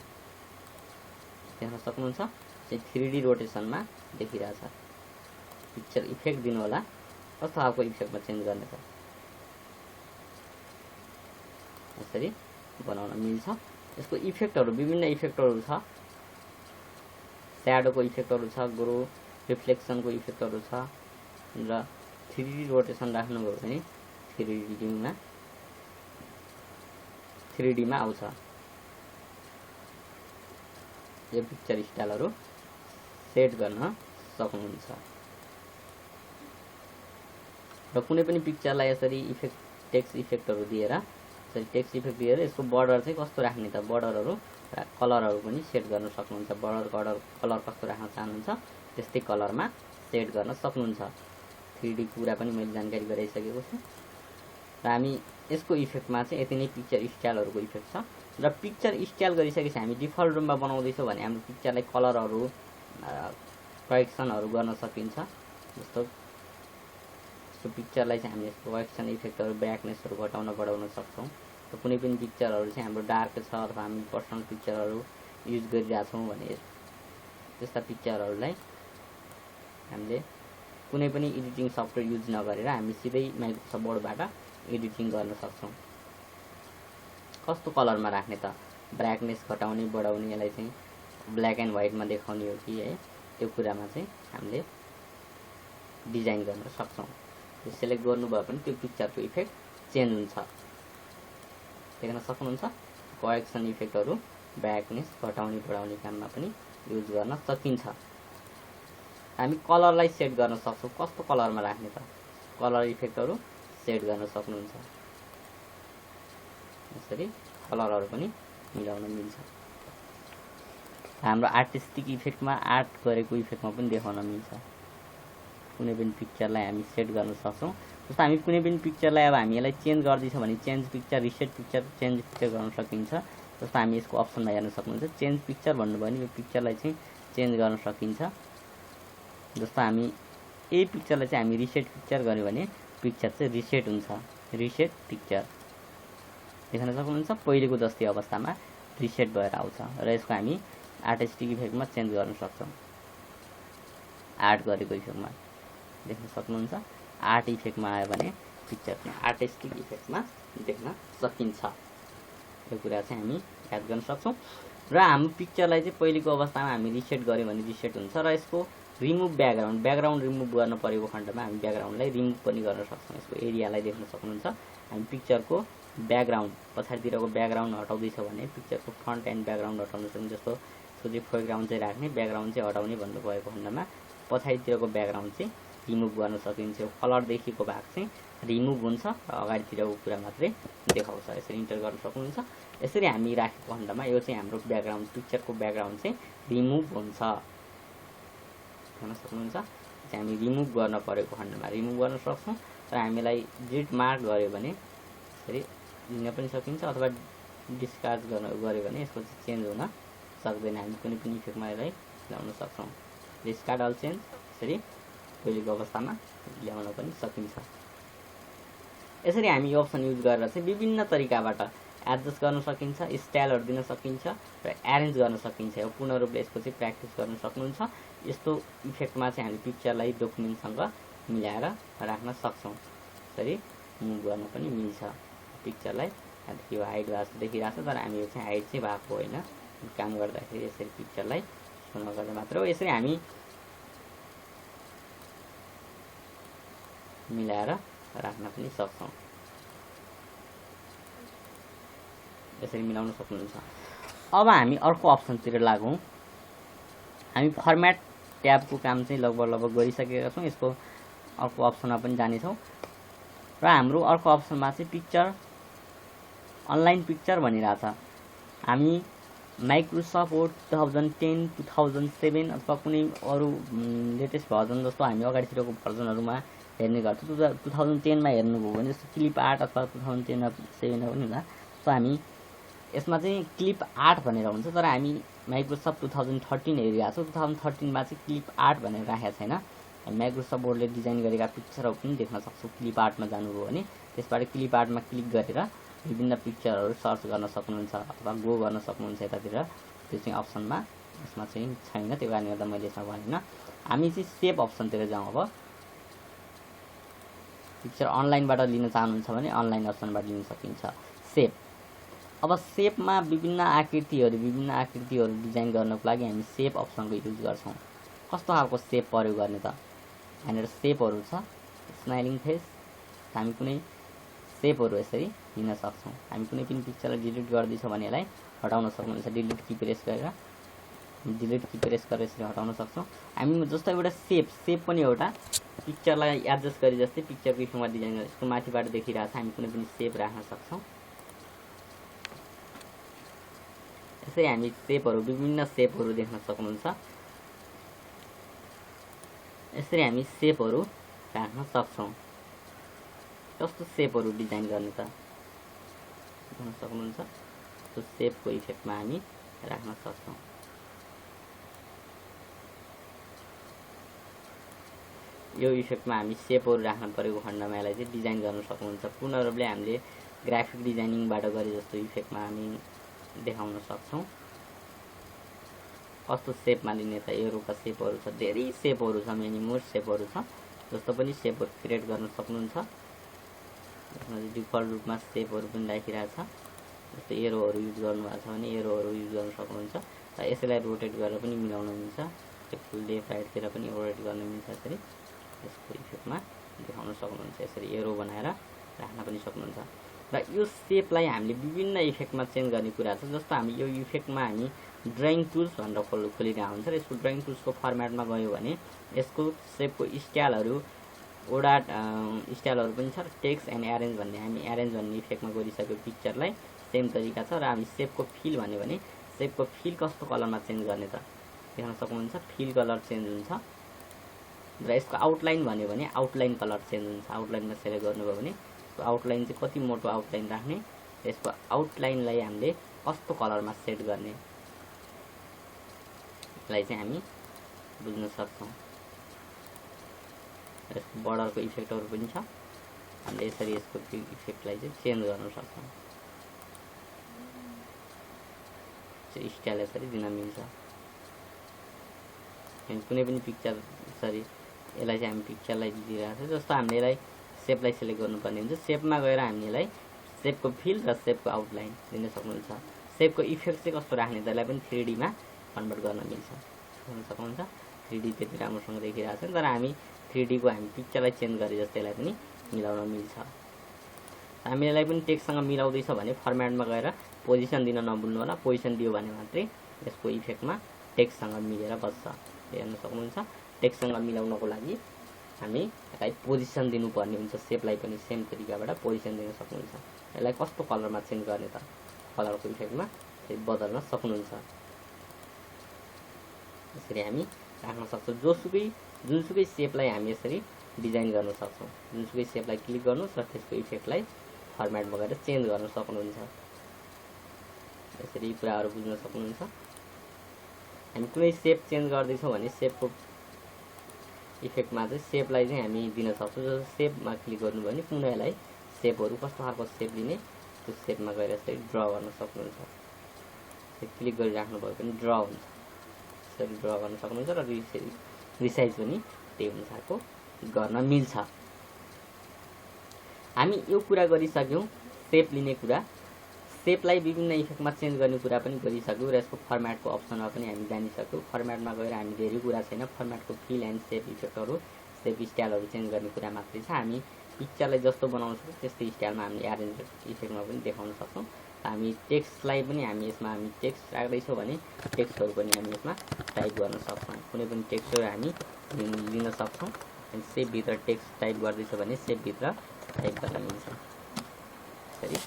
देख्न सक्नुहुन्छ। चाहिँ 3D रोटेसनमा देखिरहेछ। पिक्चर इफेक्ट दिनु होला, कस्तो खालको इफेक्टमा चेन्ज गर्ने त, यसरी बनाउन मिल्छ। यसको इफेक्टहरू विभिन्न इफेक्टहरू छ। स्याडोको इफेक्टहरू छ, ग्रो रिफ्लेक्सनको इफेक्टहरू छ। र 3D रोटेसन राख्नुभयो भने 3D मा आउँछ। यो पिक्चर स्टाइलहरू सेट गर्न सक्नुहुन्छ। र कुनै पनि पिक्चरलाई यसरी टेक्स्ट इफेक्टहरू दिएर यसको बर्डर चाहिँ कस्तो राख्ने त, बर्डरहरू र कलरहरू पनि सेट गर्न सक्नुहुन्छ। बर्डर कलर कस्तो राख्न चाहनुहुन्छ त्यस्तै कलरमा सेट गर्न सक्नुहुन्छ। 3D कुरा पनि मैले जानकारी गराइसकेको छु। र हामी यसको इफेक्टमा चाहिँ यति नै पिक्चर स्टाइलहरूको इफेक्ट छ। र पिक्चर स्टाइल गरिसकेपछि हामी डिफल्ट रुममा बनाउँदैछौँ भने हाम्रो पिक्चरलाई कलरहरू करेक्सनहरू गर्न सकिन्छ। जस्तो पिक्चरलाई चाहिँ हामीले यसको करेक्सन इफेक्टहरू ब्राइटनेसहरू घटाउन बढाउन सक्छौँ। र कुनै पनि पिक्चरहरू चाहिँ हाम्रो डार्क छ अथवा हामी पर्सनल पिक्चरहरू युज गरिरहेछौँ भने त्यस्ता पिक्चरहरूलाई हामीले कुनै पनि एडिटिङ सफ्टवेयर युज नगरेर हामी सिधै माइक्रोसफ्ट वर्डबाट एडिटिङ गर्न सक्छौँ। कस्तो कलरमा राख्ने त, ब्राइटनेस घटाउने बढाउने, यसलाई चाहिँ ब्ल्याक एन्ड व्हाइटमा देखाउने हो कि है, त्यो कुरामा चाहिँ हामीले डिजाइन गर्न सक्छौँ। सेलेक्ट गर्नुभयो भने त्यो पिक्चरको इफेक्ट चेन्ज हुन्छ। देख्न सक्नुहुन्छ करेक्सन इफेक्टहरू ब्राइटनेस घटाउने बढाउने काममा पनि युज गर्न सकिन्छ। हामी कलरलाई सेट गर्न सक्छौँ। कस्तो कलरमा राख्ने त कलर इफेक्टहरू सेट गर्न सक्नुहुन्छ। यसरी कलरहरू पनि मिलाउन मिल्छ। हाम्रो आर्टिस्टिक इफेक्टमा आर्ट गरेको इफेक्टमा पनि देखाउन मिल्छ। कुनै पनि पिक्चरलाई हामी सेट गर्न सक्छौँ। जस्तो हामी कुनै पनि पिक्चरलाई अब हामी यसलाई चेन्ज गर्दैछौँ भने change picture, reset picture, change picture गर्न सकिन्छ। जस्तो हामी यसको अप्सनमा हेर्न सक्नुहुन्छ चेन्ज पिक्चर भन्नुभयो भने यो पिक्चरलाई चाहिँ चेन्ज गर्न सकिन्छ। जस्तो हामी यही पिक्चरलाई चाहिँ हामी रिसेट पिक्चर गऱ्यौँ भने पिक्चर चाहिँ रिसेट हुन्छ। रिसेट पिक्चर देख्न सक्नुहुन्छ पहिलेको जस्तै अवस्थामा रिसेट भएर आउँछ र यसको हामी आर्टिस्टिक इफेक्टमा चेन्ज गर्न सक्छौँ। आर्ट गरेको इफेक्टमा देख्न सक्नुहुन्छ आर्ट इफेक्टमा आयो भने पिक्चर चाहिँ आर्टिस्टिक इफेक्टमा देख्न सकिन्छ। यो कुरा चाहिँ हामी याद गर्न सक्छौँ। र हाम्रो पिक्चरलाई चाहिँ पहिलेको अवस्थामा हामी रिसेट गऱ्यौँ भने रिसेट हुन्छ र यसको रिमुभ ब्याकग्राउन्ड रिमुभ गर्न परेको खण्डमा हामी ब्याकग्राउन्डलाई रिमुभ पनि गर्न सक्छौँ। यसको एरियालाई देख्न सक्नुहुन्छ हामी पिक्चरको ब्याकग्राउन्ड पछाडितिरको ब्याकग्राउन्ड हटाउँदैछ भने पिक्चरको फ्रन्ट एन्ड ब्याकग्राउन्ड हटाउन सक्छौँ। जस्तो चाहिँ फोरग्राउन्ड चाहिँ राख्ने ब्याकग्राउन्ड चाहिँ हटाउने भन्नुभएको खण्डमा पछाडितिरको ब्याकग्राउन्ड चाहिँ रिमुभ गर्न सकिन्छ। कलरदेखिको भाग चाहिँ रिमुभ हुन्छ र अगाडितिरको कुरा मात्रै देखाउँछ। यसरी इन्टर गर्न सक्नुहुन्छ। यसरी हामी राखेको खण्डमा यो चाहिँ हाम्रो ब्याकग्राउन्ड पिक्चरको ब्याकग्राउन्ड चाहिँ रिमुभ हुन्छ। देख्न सक्नुहुन्छ चाहिँ हामी रिमुभ गर्न परेको खण्डमा रिमुभ गर्न सक्छौँ र हामीलाई डिलिट मार्क गर्यो भने यसरी लिन पनि सकिन्छ अथवा डिस्कार्ड गर्यो भने यसको चाहिँ चेन्ज हुन सक्दैन। हामी कुनै पनि इफेक्टमा यसलाई ल्याउन सक्छौँ। डिस्कार्ड अल चेन्ज यसरी पहिलेको अवस्थामा ल्याउन पनि सकिन्छ। यसरी हामी यो अप्सन युज गरेर चाहिँ विभिन्न तरिकाबाट एडजस्ट गर्न सकिन्छ, स्टाइलहरू दिन सकिन्छ र एरेन्ज गर्न सकिन्छ। यो पूर्ण रूपले यसको चाहिँ प्र्याक्टिस गर्न सक्नुहुन्छ। यस्तो इफेक्टमा चाहिँ हामी पिक्चरलाई डकुमेन्टसँग मिलाएर राख्न सक्छौँ। यसरी मुभ गर्न पनि मिल्छ पिक्चरलाई। यो हाइट भएको देखिरहेको छ तर हामी यो चाहिँ हाइट चाहिँ भएको होइन। काम गर्दाखेरि यसरी पिक्चरलाई शो नगर्दा मात्र हो। यसरी हामी मिलाएर राख्न पनि सक्छौँ। यसरी मिलाउन सक्नुहुन्छ। अब हामी अर्को अप्सनतिर लागौँ। हामी फर्मेट ट्याबको काम चाहिँ लगभग गरिसकेका छौँ। यसको अर्को अप्सनमा पनि जानेछौँ र हाम्रो अर्को अप्सनमा चाहिँ पिक्चर अनलाइन पिक्चर भनिरहेछ। हामी माइक्रोसफ्ट वर्ड 2010, 2007 अथवा कुनै अरू लेटेस्ट भर्जन जस्तो हामी अगाडितिरको भर्जनहरूमा हेर्ने गर्छौँ। 2010 मा हेर्नुभयो भने जस्तो क्लिप आर्ट अथवा 2010 मा 7 मा पनि हुन्छ। सो हामी यसमा चाहिँ क्लिप आर्ट भनेर हुन्छ तर हामी माइक्रोसफ्ट 2013 हेरिरहेको छौँ। 2013 मा चाहिँ क्लिप आर्ट भनेर राखेको छैन। हामी माइक्रोसफ्ट वर्डले डिजाइन गरेका पिक्चरहरू पनि देख्न सक्छौँ। क्लिप आर्टमा जानुभयो भने त्यसबाट क्लिप आर्टमा क्लिक गरेर विभिन्न पिक्चरहरू सर्च गर्न सक्नुहुन्छ अथवा गो गर्न सक्नुहुन्छ यतातिर। त्यो चाहिँ अप्सनमा यसमा चाहिँ छैन, त्यो कारणले गर्दा मैले यसमा भनेन। हामी चाहिँ सेभ अप्सनतिर जाउँ। अब पिक्चर अनलाइनबाट लिन चाहनुहुन्छ भने अनलाइन अप्सनबाट लिन सकिन्छ। सेभ। अब सेपमा विभिन्न आकृतिहरू डिजाइन गर्नको लागि हामी सेप अप्सनको युज गर्छौँ। कस्तो खालको सेप प्रयोग गर्ने त यहाँनिर सेपहरू छ। स्माइलिङ फेस हामी कुनै सेपहरू यसरी लिन सक्छौँ। हामी कुनै पनि पिक्चरलाई डिलिट गर्दैछौँ भने यसलाई हटाउन सक्नुहुन्छ। डिलिट की प्रेस गरेर यसरी हटाउन सक्छौँ। हामी जस्तो एउटा सेप पनि एउटा पिक्चरलाई एडजस्ट गरी जस्तै पिक्चरको इफेक्टमा डिजाइन गरेर यसको माथिबाट देखिरहेको छ। हामी कुनै पनि सेप राख्न सक्छौँ। यसै हामी सेपहरू विभिन्न सेपहरू देख्न सक्नुहुन्छ। यसरी हामी सेपहरू राख्न सक्छौँ। कस्तो सेपहरू डिजाइन गर्ने त देख्न सक्नुहुन्छ। त्यो सेपको इफेक्टमा हामी राख्न सक्छौँ। यो इफेक्टमा हामी सेपहरू राख्न परेको खण्डमा यसलाई चाहिँ डिजाइन गर्न सक्नुहुन्छ। पूर्ण रूपले हामीले ग्राफिक डिजाइनिङबाट गरे जस्तो इफेक्टमा हामी देखाउन सक्छौँ। कस्तो सेपमा लिने त एरोका सेपहरू छ, धेरै सेपहरू छ, मेनी मोर सेपहरू छ। जस्तो पनि सेपहरू क्रिएट गर्न सक्नुहुन्छ। यसमा डिफल्ट रूपमा सेपहरू पनि राखिरहेछ। जस्तो एरोहरू युज गर्नुभएको छ भने एरोहरू युज गर्न सक्नुहुन्छ र यसैलाई रोटेट गरेर पनि मिलाउन मिल्छ। फुल लेफ्ट राइटतिर पनि रोटेट गर्न मिल्छ। यसरी यसको इफेक्टमा देखाउन सक्नुहुन्छ। यसरी एरो बनाएर राख्न पनि सक्नुहुन्छ। र यो सेपलाई हामीले विभिन्न इफेक्टमा चेन्ज गर्ने कुरा छ। जस्तो हामी यो इफेक्टमा हामी ड्रइङ टुल्स भनेर खोलिरहेको हुन्छ र यसको ड्रइङ टुल्सको फर्मेटमा गयो भने यसको सेपको स्टाइलहरू वडा स्टाइलहरू पनि छ र टेक्स्ट एन्ड एरेन्ज भन्ने हामी एरेन्ज भन्ने इफेक्टमा गरिसक्यो पिक्चरलाई। सेम तरिका छ। र हामी सेपको फिल भन्यो भने सेपको फिल कस्तो कलरमा चेन्ज गर्ने त देख्न सक्नुहुन्छ। फिल कलर चेन्ज हुन्छ। र यसको आउटलाइन भन्यो भने आउटलाइन कलर चेन्ज हुन्छ। आउटलाइनमा सेलेक्ट गर्नुभयो भने यसको आउटलाइन चाहिँ कति मोटो आउटलाइन राख्ने, यसको आउटलाइनलाई हामीले कस्तो कलरमा सेट गर्ने यसलाई चाहिँ हामी बुझ्न सक्छौँ। यसको बर्डरको इफेक्टहरू पनि छ। हामीले यसरी यसको इफेक्टलाई चाहिँ चेन्ज गर्न सक्छौँ। स्टाइल यसरी दिन मिल्छ। कुनै पनि पिक्चर यसरी यसलाई चाहिँ हामी पिक्चरलाई दिइरहेको छ। जस्तो हामीले यसलाई सेपलाई सेलेक्ट गर्नुपर्ने हुन्छ। सेपमा गएर हामी यसलाई सेपको फिल र सेपको आउटलाइन दिन सक्नुहुन्छ। सेपको इफेक्ट चाहिँ कस्तो राख्ने त यसलाई पनि 3D मा कन्भर्ट गर्न मिल्छ। गर्न सक्नुहुन्छ। 3D त्यति राम्रोसँग देखिरहेको छ तर हामी 3D को हामी पिक्चरलाई चेन्ज गरे जस्तै यसलाई पनि मिलाउन मिल्छ। हामी यसलाई पनि टेक्स्टसँग मिलाउँदैछ भने फर्मेटमा गएर पोजिसन दिन नभुल्नु होला। पोजिसन दियो भने मात्रै यसको इफेक्टमा टेक्स्टसँग मिलेर बस्छ। हेर्न सक्नुहुन्छ। टेक्स्टसँग मिलाउनको लागि हामी यसलाई पोजिसन दिनुपर्ने हुन्छ। सेपलाई पनि सेम तरिकाबाट पोजिसन दिन सक्नुहुन्छ। यसलाई कस्तो कलरमा चेन्ज गर्ने त कलरको इफेक्टमा बदल्न सक्नुहुन्छ। यसरी हामी राख्न सक्छौँ। जुनसुकै सेपलाई हामी यसरी डिजाइन गर्न सक्छौँ। जुनसुकै सेपलाई क्लिक गर्नुहोस् र त्यसको इफेक्टलाई फर्मेटमा गएर चेन्ज गर्न सक्नुहुन्छ। यसरी कुराहरू बुझ्न सक्नुहुन्छ। हामी कुनै सेप चेन्ज गर्दैछौँ भने सेपको इफेक्टमा चाहिँ सेपलाई चाहिँ हामी दिन सक्छौँ। जस्तो सेपमा क्लिक गर्नुभयो भने पुनः यसलाई सेपहरू कस्तो खालको सेप लिने त्यो सेपमा गएर यसरी ड्र गर्न सक्नुहुन्छ। क्लिक गरिराख्नुभयो भने ड्र हुन्छ। यसरी ड्र गर्न सक्नुहुन्छ र रिसाइज पनि त्यही अनुसारको गर्न मिल्छ। हामी यो कुरा गरिसक्यौँ सेप लिने कुरा। सेपलाई विभिन्न इफेक्टमा चेन्ज गर्ने कुरा पनि गरिसक्यौँ र यसको फर्मेटको अप्सनमा पनि हामी जानिसक्यौँ। फर्मेटमा गएर हामी धेरै कुरा छैन। फर्मेटको फिल एन्ड सेप इफेक्टहरू सेप स्टाइलहरू चेन्ज गर्ने कुरा मात्रै छ। हामी पिक्चरलाई जस्तो बनाउन सक्छौँ त्यस्तै स्टाइलमा हामीले एरेन्ज इफेक्टमा पनि देखाउन सक्छौँ। हामी टेक्स्टलाई पनि हामी यसमा हामी टेक्स्ट राख्दैछौँ भने टेक्स्टहरू पनि हामी यसमा टाइप गर्न सक्छौँ। कुनै पनि टेक्स्टहरू हामी लिन सक्छौँ। सेपभित्र टेक्स्ट टाइप गर्दैछौँ भने सेपभित्र टाइप गर्न मिल्छ। यसरी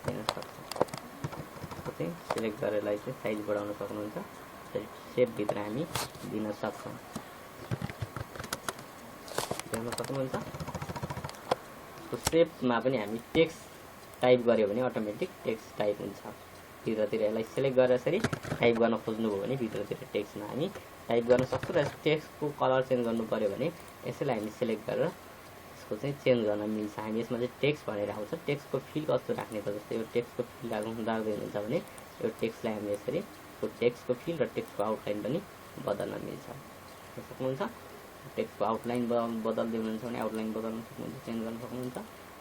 दिन सक्छौँ। सेलेक्ट गरेर चाहिँ साइज बढाउन सक्नुहुन्छ। सेपभित्र हामी दिन सक्छौँ। देख्न सक्नुहुन्छ। सेपमा पनि हामी टेक्स्ट टाइप गऱ्यो भने अटोमेटिक टेक्स्ट टाइप हुन्छ। भित्रतिर यसलाई सेलेक्ट गरेर यसरी टाइप गर्न खोज्नुभयो भने भित्रतिर टेक्स्टमा हामी टाइप गर्न सक्छौँ। र टेक्स्टको कलर चेन्ज गर्नु पऱ्यो भने यसैलाई हामी सेलेक्ट गरेर यसको चाहिँ चेन्ज गर्न मिल्छ। हामी यसमा चाहिँ टेक्स्ट भनेर आउँछ। टेक्स्टको फिल कस्तो राख्ने त जस्तै यो टेक्स्टको फिल राख्दै हुनुहुन्छ भने यो टेक्स्टलाई हामी यसरी टेक्स्टको फिल र टेक्स्टको आउटलाइन पनि बदल्न मिल्छ। सक्नुहुन्छ। टेक्स्टको आउटलाइन बदल्दै हुनुहुन्छ भने आउटलाइन बदल्न सक्नुहुन्छ, चेन्ज गर्न सक्नुहुन्छ।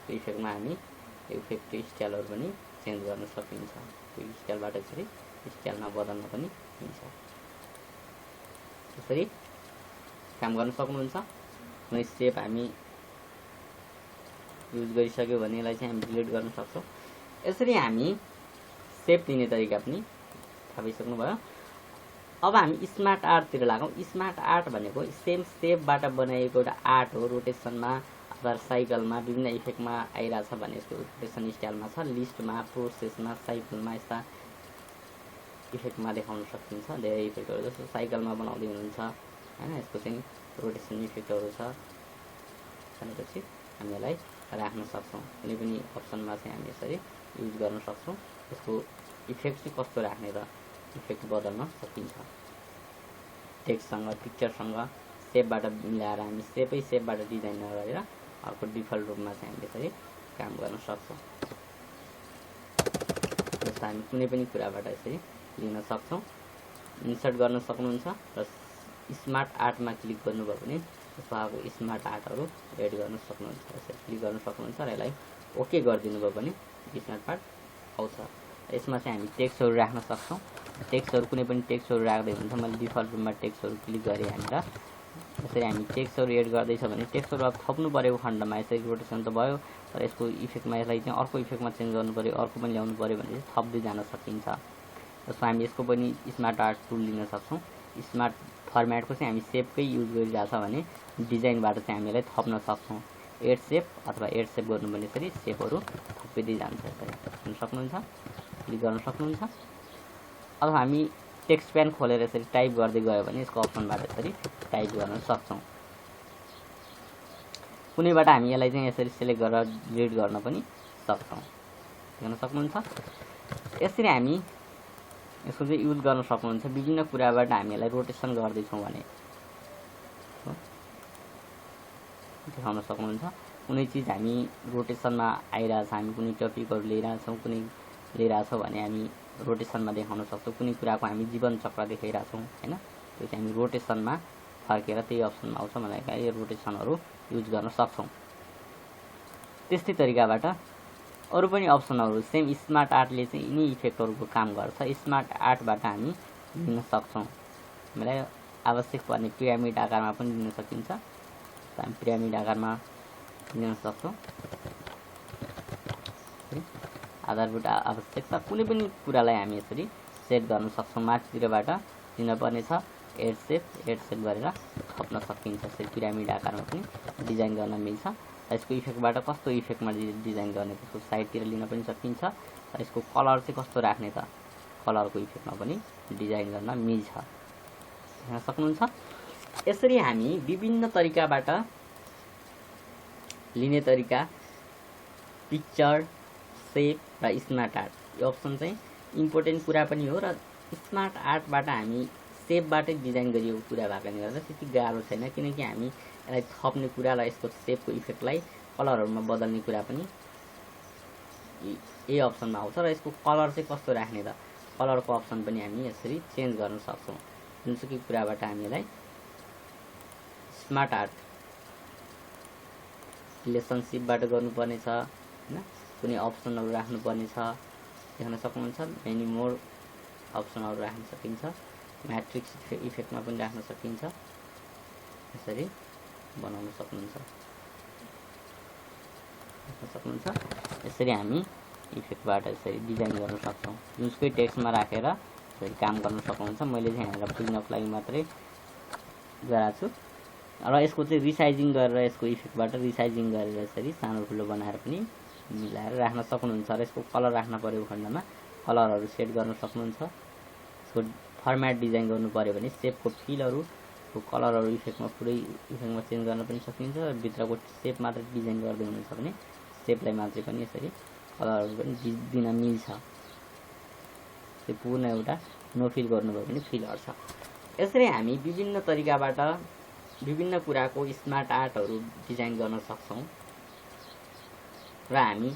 त्यो इफेक्टमा हामी इफेक्ट स्टाइलहरू पनि चेन्ज गर्न सकिन्छ। त्यो स्टाइलबाट यसरी स्टाइलमा बदल्न पनि मिल्छ। यसरी काम गर्न सक्नुहुन्छ। कुनै सेप हामी युज गरिसक्यो भने यसलाई चाहिँ हामी डिलिट गर्न सक्छौँ। यसरी हामी सेप लिने तरिका पनि थाहा पाइसक्नुभयो। अब हामी स्मार्ट आर्टतिर लागौँ। स्मार्ट आर्ट भनेको सेम सेपबाट बनाइएको एउटा आर्ट हो। रोटेसनमा अथवा साइकलमा विभिन्न इफेक्टमा आइरहेछ भने यसको रोटेसन स्टाइलमा छ। लिस्टमा, प्रोसेसमा, साइकलमा यस्ता इफेक्टमा देखाउन सकिन्छ। धेरै इफेक्टहरू जस्तो साइकलमा बनाउँदै हुनुहुन्छ होइन, यसको चाहिँ रोटेसन इफेक्टहरू छ भनेपछि हामी यसलाई राख्न सक्छौँ। कुनै पनि अप्सनमा चाहिँ हामी यसरी युज गर्न सक्छौँ। यसको इफेक्ट चाहिँ कस्तो राख्ने त इफेक्ट बदल्न सकिन्छ। टेक्स्टसँग पिक्चरसँग सेपबाट मिलाएर हामी सेपबाट डिजाइन नगरेर अर्को डिफल्ट रूपमा चाहिँ हामी यसरी काम गर्न सक्छौँ। जस्तो हामी कुनै पनि कुराबाट यसरी लिन सक्छौँ। इन्सर्ट गर्न सक्नुहुन्छ र स्मार्ट आर्टमा क्लिक गर्नुभयो भने यसको स्मार्ट आर्टहरू एड गर्न सक्नुहुन्छ। यसरी क्लिक गर्न सक्नुहुन्छ र यसलाई ओके गरिदिनु भयो भने स्मार्ट आर्ट आउँछ। यसमा चाहिँ हामी टेक्स्टहरू राख्न सक्छौँ। टेक्स्टहरू कुनै पनि टेक्स्टहरू राख्दै हुन्छ। मैले डिफल्ट रूपमा टेक्स्टहरू क्लिक गरेँ यहाँनिर यसरी हामी टेक्स्टहरू एड गर्दैछ भने टेक्स्टहरू अब थप्नु परेको खण्डमा यसरी रोटेसन त भयो, तर यसको इफेक्टमा यसलाई चाहिँ अर्को इफेक्टमा चेन्ज गर्नु पऱ्यो, अर्को पनि ल्याउनु पऱ्यो भने चाहिँ थप्दै जान सकिन्छ। जसमा हामी यसको पनि स्मार्ट आर्ट टुल लिन सक्छौँ। स्मार्ट फर्मेटको चाहिँ हामी सेपकै युज गरिरहेछ भने डिजाइनबाट चाहिँ हामी यसलाई थप्न सक्छौँ। एड सेप अथवा एड सेप गर्नु भने यसरी सेपहरू थपिँदै जान्छ। यसरी हेर्न सक्नुहुन्छ, क्लिक गर्न सक्नुहुन्छ। अब हामी टेक्स्ट प्यान खोलेर यसरी टाइप गर्दै गयो भने यसको अप्सनबाट यसरी टाइप गर्न सक्छौँ। कुनैबाट हामी यसलाई चाहिँ यसरी सिलेक्ट गरेर डिलिट गर्न पनि सक्छौँ। हेर्न सक्नुहुन्छ। यसरी हामी यसको चाहिँ युज गर्न सक्नुहुन्छ। विभिन्न कुराबाट हामी यसलाई रोटेसन गर्दैछौँ भने देखाउन सक्नुहुन्छ। कुनै चिज हामी रोटेसनमा आइरहेछ, हामी कुनै टपिकहरू लिइरहेछौँ, कुनै लिइरहेछौँ भने हामी रोटेसनमा देखाउन सक्छौँ। कुनै कुराको हामी जीवन चक्र देखाइरहेछौँ होइन, त्यो चाहिँ हामी रोटेसनमा फर्केर त्यही अप्सनमा आउँछ मलाई यो रोटेसनहरू युज गर्न सक्छौँ। त्यस्तै तरिकाबाट अरू पनि अप्सनहरू सेम स्मार्ट आर्टले चाहिँ यिनी इफेक्टहरूको काम गर्छ। स्मार्ट आर्टबाट हामी लिन सक्छौँ। हामीलाई आवश्यक पर्ने पिरामिड आकारमा पनि लिन सकिन्छ, हामी पिरामिड आकारमा लिन सक्छौँ। आधारभूत आवश्यकता कुनै पनि कुरालाई हामी यसरी सेट गर्न सक्छौँ। माथितिरबाट लिनुपर्ने छ एड सेप गरेर थप्न सकिन्छ। यसरी पिरामिड आकारमा पनि डिजाइन गर्न मिल्छ। यसको इफेक्टबाट कस्तो इफेक्टमा डिजाइन गर्ने त्यसको साइडतिर लिन पनि सकिन्छ। यसको कलर चाहिँ कस्तो राख्ने त कलरको इफेक्टमा पनि डिजाइन गर्न मिल्छ। हेर्न सक्नुहुन्छ। यसरी हामी विभिन्न तरिकाबाट लिने तरिका पिक्चर, सेप र स्मार्ट आर्ट यो अप्सन चाहिँ इम्पोर्टेन्ट कुरा पनि हो र स्मार्ट आर्टबाट हामी सेपबाटै डिजाइन गरिएको कुरा भएकोले गर्दा त्यति गाह्रो छैन, किनकि हामी यसलाई थप्ने कुरा र यसको सेपको इफेक्टलाई कलरहरूमा बदल्ने कुरा पनि यही अप्सनमा आउँछ। र यसको कलर चाहिँ कस्तो राख्ने त कलरको अप्सन पनि हामी यसरी चेन्ज गर्न सक्छौँ। जुनसुकै कुराबाट हामी यसलाई स्मार्ट आर्ट रिलेसनसिपबाट गर्नुपर्ने छ होइन, कुनै अप्सनहरू राख्नुपर्ने छ देख्न सक्नुहुन्छ। मेनी मोर अप्सनहरू राख्न सकिन्छ। म्याट्रिक्स इफेक्टमा पनि राख्न सकिन्छ। यसरी बनाउन सक्नुहुन्छ। यसरी हामी इफेक्टबाट यसरी डिजाइन गर्न सक्छौँ। जुनसुकै टेक्स्टमा राखेर यसरी काम गर्न सक्नुहुन्छ। मैले चाहिँ यहाँनिर बुझ्नको लागि मात्रै गराएको छु। र यसको चाहिँ रिसाइजिङ गरेर यसको इफेक्टबाट रिसाइजिङ गरेर यसरी सानो ठुलो बनाएर पनि मिलाएर राख्न सक्नुहुन्छ। र यसको कलर राख्न परेको खण्डमा कलरहरू सेट गर्न सक्नुहुन्छ। यसको फर्मेट डिजाइन गर्नु पऱ्यो भने सेपको फिलहरूको कलरहरू इफेक्टमा पुरै इफेक्टमा चेन्ज गर्न पनि सकिन्छ। र भित्रको सेप मात्र डिजाइन गर्दै हुनुहुन्छ भने सेपलाई मात्रै पनि यसरी कलरहरू पनि दिन मिल्छ। त्यो पूर्ण एउटा नो फिल गर्नुभयो भने फिल हट्छ। यसरी हामी विभिन्न तरिकाबाट विभिन्न कुराको स्मार्ट आर्टहरू डिजाइन गर्न सक्छौँ। र हामी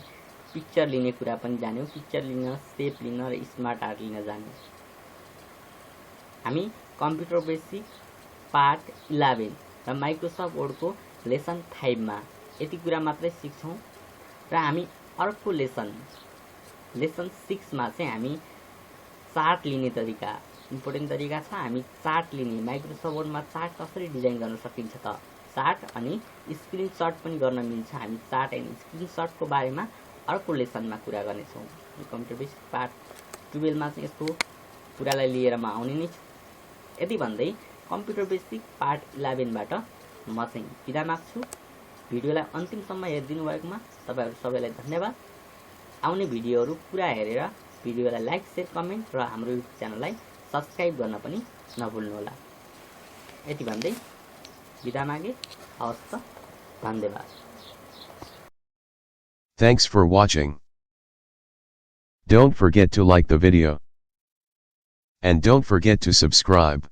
पिक्चर लिने कुरा पनि जान्यौँ। पिक्चर लिन, सेप लिन र स्मार्ट आर्ट लिन जान्यौँ। हामी कम्प्युटर बेसिक पार्ट 11 र माइक्रोसफ्ट वर्डको लेसन 5 मा यति कुरा मात्रै सिक्छौँ। र हामी अर्को लेसन 6 मा चाहिँ हामी चार्ट लिने तरिका इम्पोर्टेन्ट तरिका छ। हामी चार्ट लिने माइक्रोसफ्ट वर्डमा चार्ट कसरी डिजाइन गर्न सकिन्छ त चार्ट अनि स्क्रिनसट पनि गर्न मिल्छ। हामी चार्ट एन्ड स्क्रिनसटको बारेमा अर्को लेसनमा कुरा गर्नेछौँ। कम्प्युटर बेसिक पार्ट 12 मा चाहिँ यसको कुरालाई लिएर म आउने नै छु। यति भन्दै कम्प्युटर बेसिक पार्ट 11 बाट म चाहिँ बिदा माग्छु। भिडियोलाई अन्तिमसम्म हेरिदिनु भएकोमा तपाईहरु सबैलाई धन्यवाद। आउने भिडियोहरू पुरा हेरेर भिडियोलाई लाइक, शेयर, कमेन्ट र हाम्रो युट्युब च्यानललाई सब्स्क्राइब गर्न पनि नभुल्नुहोला। यति भन्दै बिदा मागे। हवस् त, धन्यवाद। Thanks for watching. Don't forget to like the video. And don't forget to subscribe.